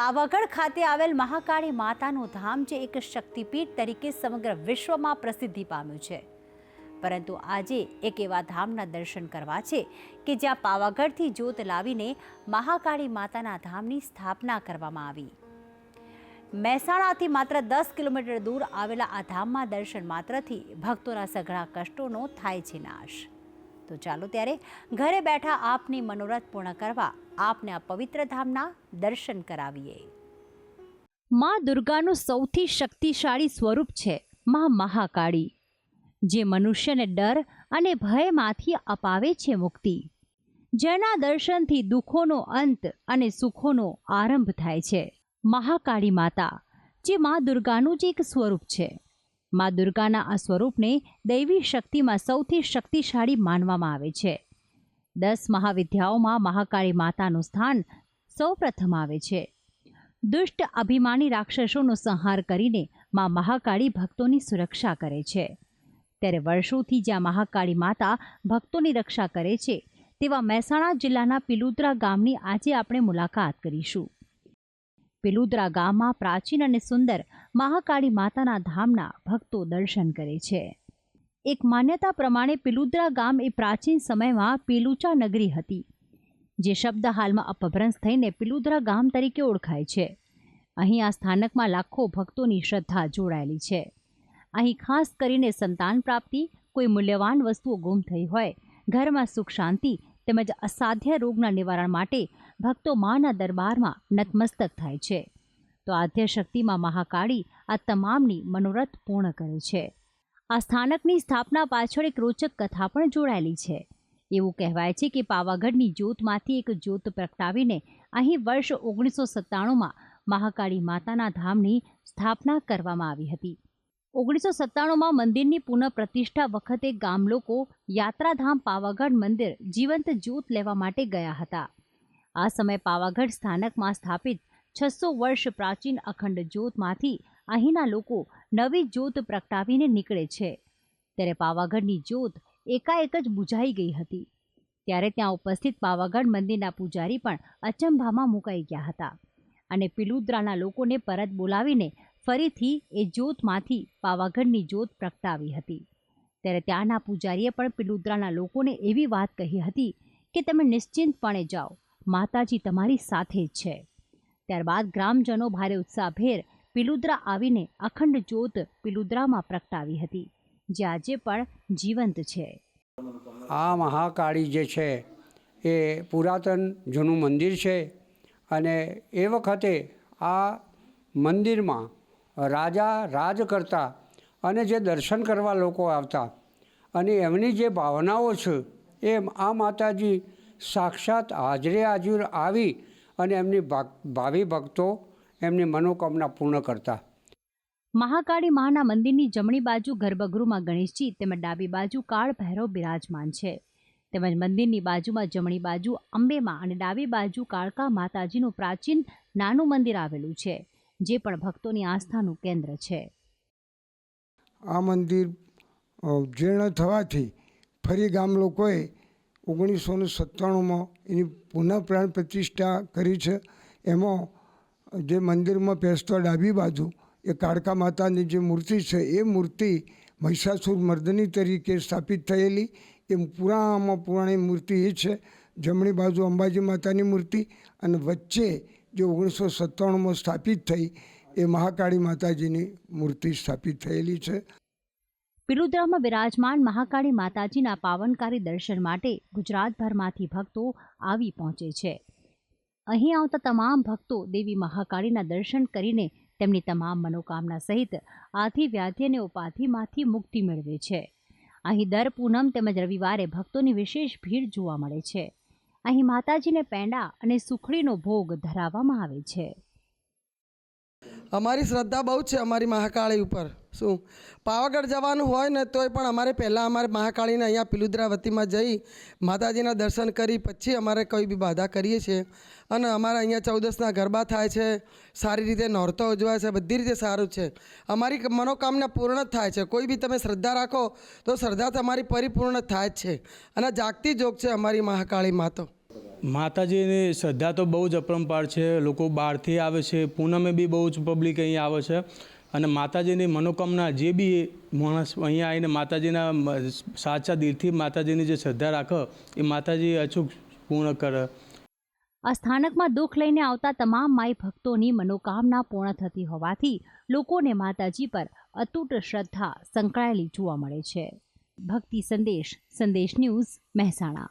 પાવાગઢ ખાતે આવેલ મહાકાળી માતાનું ધામ જે એક શક્તિપીઠ તરીકે સમગ્ર વિશ્વમાં પ્રસિદ્ધિ પામ્યું છે, પરંતુ આજે એક એવા ધામના દર્શન કરવા છે કે જ્યાં પાવાગઢથી જ્યોત લાવીને મહાકાળી માતાના ધામની સ્થાપના કરવામાં આવી। મહેસાણાથી માત્ર 10 કિલોમીટર દૂર આવેલા આ ધામમાં દર્શન માત્રથી ભક્તોના સઘળા કષ્ટોનો થાય છે નાશ। તો ચાલો ત્યારે ઘરે બેઠા આપની મનોરથ પૂર્ણ કરવા આપને આ પવિત્ર ધામના દર્શન કરાવીએ। માં દુર્ગાનું સૌથી શક્તિશાળી સ્વરૂપ છે માં મહાકાળી, જે મનુષ્યને ડર અને ભયમાંથી અપાવે છે મુક્તિ, જેના દર્શનથી દુઃખોનો અંત અને સુખોનો આરંભ થાય છે। મહાકાળી માતા જે માં દુર્ગાનું જ એક સ્વરૂપ છે। માં દુર્ગાના આ સ્વરૂપને દૈવી શક્તિમાં સૌથી શક્તિશાળી માનવામાં આવે છે। 10 મહાવિદ્યાઓમાં મહાકાળી માતાનું સ્થાન સૌપ્રથમ આવે છે। દુષ્ટ અભિમાની રાક્ષસોનો સંહાર કરીને માં મહાકાળી ભક્તોની સુરક્ષા કરે છે। ત્યારે વર્ષોથી જ્યાં મહાકાળી માતા ભક્તોની રક્ષા કરે છે, તેવા મહેસાણા જિલ્લાના પિલુદ્રા ગામની આજે આપણે મુલાકાત કરીશું। પિલુદ્રા ગામમાં પ્રાચીન અને સુંદર મહાકાળી માતાના ધામના ભક્તો દર્શન કરે છે। એક માન્યતા પ્રમાણે પિલુદ્રા ગામ એ પ્રાચીન સમયમાં પેલુચા નગરી હતી, જે શબ્દ હાલમાં અપભ્રંશ થઈને પિલુદ્રા ગામ તરીકે ઓળખાય છે। અહીં આ સ્થાનકમાં લાખો ભક્તોની શ્રદ્ધા જોડાયેલી છે। અહીં ખાસ કરીને સંતાન પ્રાપ્તિ, કોઈ મૂલ્યવાન વસ્તુઓ ગુમ થઈ હોય, ઘરમાં સુખ શાંતિ તેમજ અસાધ્ય રોગના નિવારણ માટે ભક્તો માના દરબારમાં નતમસ્તક થાય છે। તો આદ્યશક્તિમાં મહાકાળી આ તમામની મનોરથ પૂર્ણ કરે છે। આ સ્થાનકની સ્થાપના પાછળ એક રોચક કથા પણ જોડાયેલી છે। એવું કહેવાય છે કે પાવાગઢની જ્યોતમાંથી એક જ્યોત પ્રગટાવીને અહીં વર્ષ 1997માં મહાકાળી માતાના ધામની સ્થાપના કરવામાં આવી હતી। 1997માં મંદિરની પુનઃ પ્રતિષ્ઠા વખતે ગામ લોકો યાત્રાધામ પાવાગઢ મંદિર જીવંત જ્યોત લેવા માટે ગયા હતા। આ સમયે પાવાગઢ સ્થાનકમાં સ્થાપિત 600 વર્ષ પ્રાચીન અખંડ જ્યોતમાંથી અહીંના લોકો નવી જ્યોત પ્રગટાવીને નીકળે છે। ત્યારે પાવાગઢની જ્યોત એકાએક જ બુઝાઈ ગઈ હતી। ત્યારે ત્યાં ઉપસ્થિત પાવાગઢ મંદિરના પૂજારી પણ અચંભામાં મુકાઈ ગયા હતા અને પિલુદ્રાના લોકોને પરત બોલાવીને ફરીથી એ જ્યોતમાંથી પાવાગઢની જ્યોત પ્રગટાવી હતી। ત્યારે ત્યાંના પૂજારીએ પણ પિલુદ્રાના લોકોને એવી વાત કહી હતી કે તમે નિશ્ચિંતપણે જાઓ, માતાજી તમારી સાથે જ છે। ત્યારબાદ ગ્રામજનો ભારે ઉત્સાહભેર પિલુદ્રા આવીને અખંડ જ્યોત પિલુદ્રામાં પ્રગટાવી હતી, જે આજે પણ જીવંત છે। આ મહાકાળી જે છે એ પુરાતન જૂનું મંદિર છે અને એ વખતે આ મંદિરમાં રાજા રાજ કરતા અને જે દર્શન કરવા લોકો આવતા અને એમની જે ભાવનાઓ છે એ આ માતાજી સાક્ષાત હાજરે હાજર આવી અને એમની ભાવિ ભક્તો એમની મનોકામના પૂર્ણ કરતા। મહાકાળી માના મંદિરની જમણી બાજુ ગર્ભગૃહમાં ગણેશજી તેમજ ડાબી બાજુ કાળ ભૈરવ બિરાજમાન છે, તેમજ મંદિરની બાજુમાં જમણી બાજુ અંબેમાં અને ડાબી બાજુ કાળકા માતાજીનું પ્રાચીન નાનું મંદિર આવેલું છે, જે પણ ભક્તોની આસ્થાનું કેન્દ્ર છે। આ મંદિર જીર્ણ થવાથી ફરી ગામ લોકોએ 1997માં એની પુનઃ પ્રાણ પ્રતિષ્ઠા કરી છે। એમાં જે મંદિરમાં પેસતો ડાબી બાજુ એ કાળકા માતાની જે મૂર્તિ છે એ મૂર્તિ મહિષાસુર મર્દની તરીકે સ્થાપિત થયેલી એ પુરાણામાં પુરાણી મૂર્તિ એ છે। જમણી બાજુ અંબાજી માતાની મૂર્તિ અને વચ્ચે જે 1997માં સ્થાપિત થઈ એ મહાકાળી માતાજીની મૂર્તિ સ્થાપિત થયેલી છે। પિલુદ્રામાં બિરાજમાન મહાકાળી માતાજીના પાવનકારી દર્શન માટે ગુજરાતભરમાંથી ભક્તો આવી પહોંચે છે। અહીં આવતા તમામ ભક્તો દેવી મહાકાળીના દર્શન કરીને તેમની તમામ મનોકામના સહિત આધિ વ્યાધિ અને ઉપાધિમાંથી મુક્તિ મેળવે છે। અહીં દર પૂનમ તેમજ રવિવારે ભક્તોની વિશેષ ભીડ જોવા મળે છે। અહીં માતાજીને પેંડા અને સુખડીનો ભોગ ધરાવવામાં આવે છે। અમારી શ્રદ્ધા બહુ છે અમારી મહાકાળી ઉપર। શું પાવાગઢ જવાનું હોય ને તોય પણ અમારે પહેલાં અમારે મહાકાળીને અહીંયા પિલુદ્રા વતીમાં જઈ માતાજીના દર્શન કરી પછી અમારે કોઈ બી બાધા કરીએ છીએ। અને અમારે અહીંયા 14ના ગરબા થાય છે, સારી રીતે નોરતો ઉજવાય છે, બધી રીતે સારું છે। અમારી મનોકામના પૂર્ણ થાય છે। કોઈ બી તમે શ્રદ્ધા રાખો તો શ્રદ્ધા તમારી પરિપૂર્ણ થાય જ છે અને જાગતી જોગ છે અમારી મહાકાળી માતો। માતાજીની શ્રદ્ધા તો બહુ જ અપરંપાર છે. લોકો બહારથી આવે છે, પૂનમે બી બહુ જ પબ્લિક અહીંયા આવે છે અને માતાજીની મનોકામના જે બી માણસ અહીંયા આવીને માતાજીના સાચા દિલથી માતાજીની જે શ્રદ્ધા રાખે એ માતાજી અચૂક પૂર્ણ કરે. આ સ્થાનકમાં દુઃખ લઈને આવતા તમામ માઈ ભક્તોની મનોકામના પૂર્ણ થતી હોવાથી લોકોને માતાજી પર અતૂટ શ્રદ્ધા સંકળાયેલી જોવા મળે છે. ભક્તિ સંદેશ, સંદેશ ન્યૂઝ, મહેસાણા.